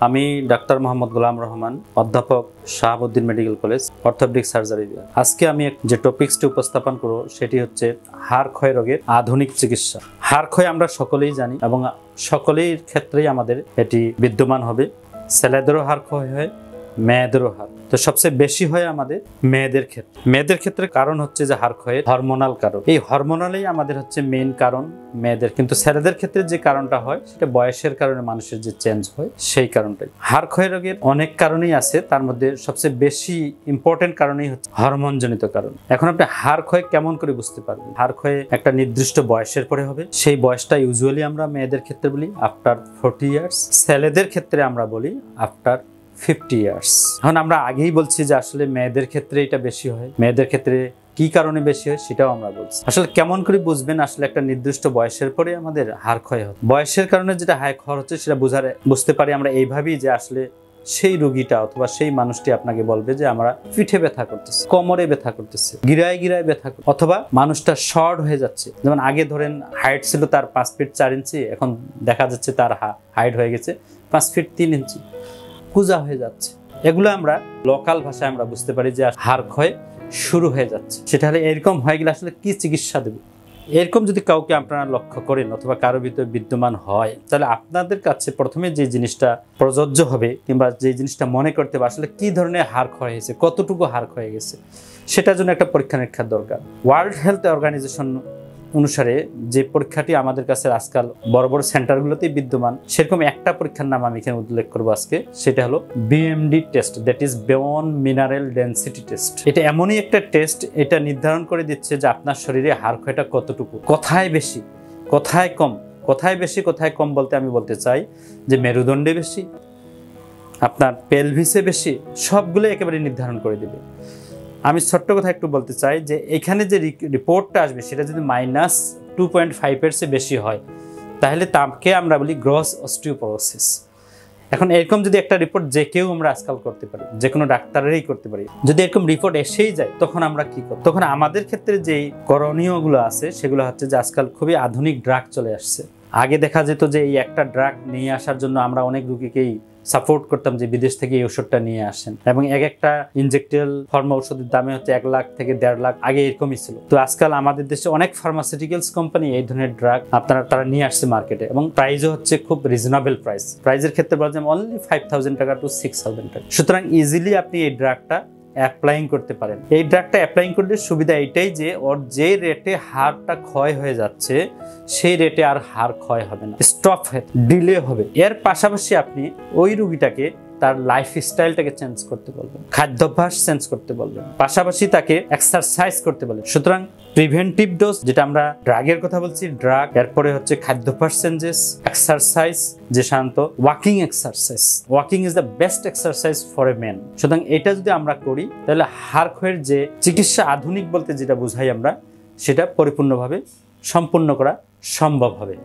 আমি ডাক্তার মোহাম্মদ গোলাম রহমান, অধ্যাপক Shahabuddin medical college, orthopaedic surgery বিভাগ। আজকে আমি যে টপিকসটি উপস্থাপন করব সেটি হচ্ছে হাড় ক্ষয় রোগের আধুনিক চিকিৎসা। হাড় ক্ষয় আমরা সকলেই জানি এবং সকলের ক্ষেত্রেই আমাদের এটি বিদ্যমান হবে। ছেলেদেরও হাড় ক্ষয় হয়, মেয়েদেরও হাড়। তো সবচেয়ে বেশি হয় আমাদের মেয়েদের ক্ষেত্রে কারণ হচ্ছে যে হাড় ক্ষয়ের হরমোনাল কারণ। এই হরমোনালেই আমাদের হচ্ছে মেইন কারণ মেয়েদের। কিন্তু ছেলেদের ক্ষেত্রে যে কারণটা হয় সেটা বয়সের কারণে মানুষের যে চেঞ্জ হয় সেই কারণটাই। হাড় ক্ষয় রোগের অনেক কারণই আছে, তার মধ্যে সবচেয়ে বেশি ইম্পর্টেন্ট কারণই হচ্ছে হরমোনজনিত কারণ। এখন আপনি হাড় ক্ষয় কেমন করে বুঝতে পারবেন? হাড় ক্ষয় একটা নির্দিষ্ট বয়সের পরে হবে। সেই বয়সটা ইউজুয়ালি আমরা মেয়েদের ক্ষেত্রে বলি আফটার 40 ইয়ার্স, ছেলেদের ক্ষেত্রে আমরা বলি আফটার 50 ইয়ার্স। এখন আমরা আগেই বলছি যে আসলে মেয়েদের ক্ষেত্রে এটা বেশি হয়। মেয়েদের ক্ষেত্রে কি কারণে বেশি হয় সেটাও আমরা বলছি। আসলে কেমন করে বুঝবেন আসলে একটা নির্দিষ্ট বয়সের পরে আমাদের হাড় ক্ষয় হয়? বয়সের কারণে যেটা হাড় ক্ষয় হচ্ছে সেটা বুঝতে পারি আমরা এইভাবেই যে আসলে সেই রোগীটা অথবা সেই মানুষটি আপনাকে বলবে যে আমরা পিঠে ব্যথা করতেছে, কোমরে ব্যথা করতেছে, গিরায় ব্যথা করতেছে, অথবা মানুষটা শর্ট হয়ে যাচ্ছে। যেমন আগে ধরেন হাইট ছিল তার 5 ফিট 4 ইঞ্চি, এখন দেখা যাচ্ছে তার হাইট হয়ে গেছে 5 ফিট 3 ইঞ্চি, কুজা হয়ে যাচ্ছে। এগুলো আমরা লোকাল ভাষায় আমরা বুঝতে পারি যে হাড় ক্ষয় শুরু হয়ে যাচ্ছে। সেটা হলে এরকম হয়ে গেলে আসলে কি চিকিৎসা দেব? এরকম যদি কাউকে আপনারা লক্ষ্য করেন অথবা কারো ভিতরে বিদ্যমান হয়, তাহলে আপনাদের কাছে প্রথমে যে জিনিসটা প্রযোজ্য হবে কিংবা যে জিনিসটা মনে করতে হবে আসলে কি ধরনের হাড় ক্ষয় হয়েছে, কতটুকু হাড় ক্ষয় গেছে, সেটার জন্য একটা পরীক্ষা নিরীক্ষার দরকার। ওয়ার্ল্ড হেলথ অর্গানাইজেশন অনুসারে যে পরীক্ষাটি আমাদের কাছে আজকাল বড় বড় সেন্টারগুলোতেই বিদ্যমান, সেরকম একটা পরীক্ষার নাম আমি এখানে উল্লেখ করবো আজকে। সেটা হলো বিএমডি টেস্ট, দ্যাট ইজ বোন মিনারেল ডেনসিটি টেস্ট। এটা এমনই একটা টেস্ট, এটা নির্ধারণ করে দিচ্ছে যে আপনার শরীরে হাড় ক্ষয়টা কতটুকু, কোথায় বেশি কোথায় কম। কোথায় বেশি কোথায় কম বলতে আমি বলতে চাই যে মেরুদণ্ডে বেশি, আপনার পেলভিসে বেশি, সবগুলো একেবারে নির্ধারণ করে দেবে। আমি ছোট্ট কথা একটু বলতে চাই যে এখানে যে রিপোর্টটা আসবে সেটা যদি -2.5 এর চেয়ে বেশি হয় তাহলে তাকে আমরা বলি গ্রস অস্টিওপোরোসিস। এখন এরকম যদি একটা রিপোর্ট যে কেউ আমরা আজকাল করতে পারি, যে কোনো ডাক্তারেরই করতে পারি, যদি এরকম রিপোর্ট এসেই যায় তখন আমরা কি করব? তখন আমাদের ক্ষেত্রে যেই করণীয়গুলো আছে সেগুলো হচ্ছে যে আজকাল খুবই আধুনিক ড্রাগ চলে আসছে। আগে দেখা যেত যে এই একটা ড্রাগ নিয়ে আসার জন্য আমরা অনেক রোগীকেই সাপোর্ট করতাম যে বিদেশ থেকে এই ওষুধটা নিয়ে আসেন, এবং একটা ইনজেক্টেবল ফর্মা ওষুধের দামে হচ্ছে 1 লাখ থেকে 1.5 লাখ, আগে এরকমই ছিল। তো আজকাল আমাদের দেশে অনেক ফার্মাসিউটিক্যালস কোম্পানি এই ধরনের ড্রাগ তারা নিয়ে আসছে মার্কেটে, এবং প্রাইসও হচ্ছে খুব রিজনেবল প্রাইসের ক্ষেত্রে বলা যায় অনলি 5,000 টাকা টু 6,000 টাকা। সুতরাং ইজিলি আপনি এই ড্রাগটা অ্যাপ্লাইং করতে পারেন। এই ড্রাগটা অ্যাপ্লাইং করলে সুবিধা এইটাই যে ওর যে রেটে হাড়টা ক্ষয় হয়ে যাচ্ছে সেই রেটে আর হাড় ক্ষয় হবে না, স্টপ হয়ে ডিলে হবে। এর পাশাপাশি আপনি ওই রোগীটাকে তার লাইফস্টাইলটাকে চেঞ্জ করতে বলবেন, খাদ্যাভ্যাস চেঞ্জ করতে বলবেন, পাশাপাশি তাকে এক্সারসাইজ করতে বলবেন। সুতরাং প্রিভেন্টিভ ডোজ, যেটা আমরা ড্রাগের কথা বলছি, ড্রাগ, এরপরে হচ্ছে খাদ্যাভ্যাস চেঞ্জেস, এক্সারসাইজ, যে শান্ত walking exercise. Walking is the best exercise for a man. সুতরাং এটা যদি আমরা করি তাহলে হাড় ক্ষয়ের যে চিকিৎসা আধুনিক বলতে যেটা বোঝাই আমরা, সেটা পরিপূর্ণভাবে সম্পূর্ণ করা সম্ভব হবে।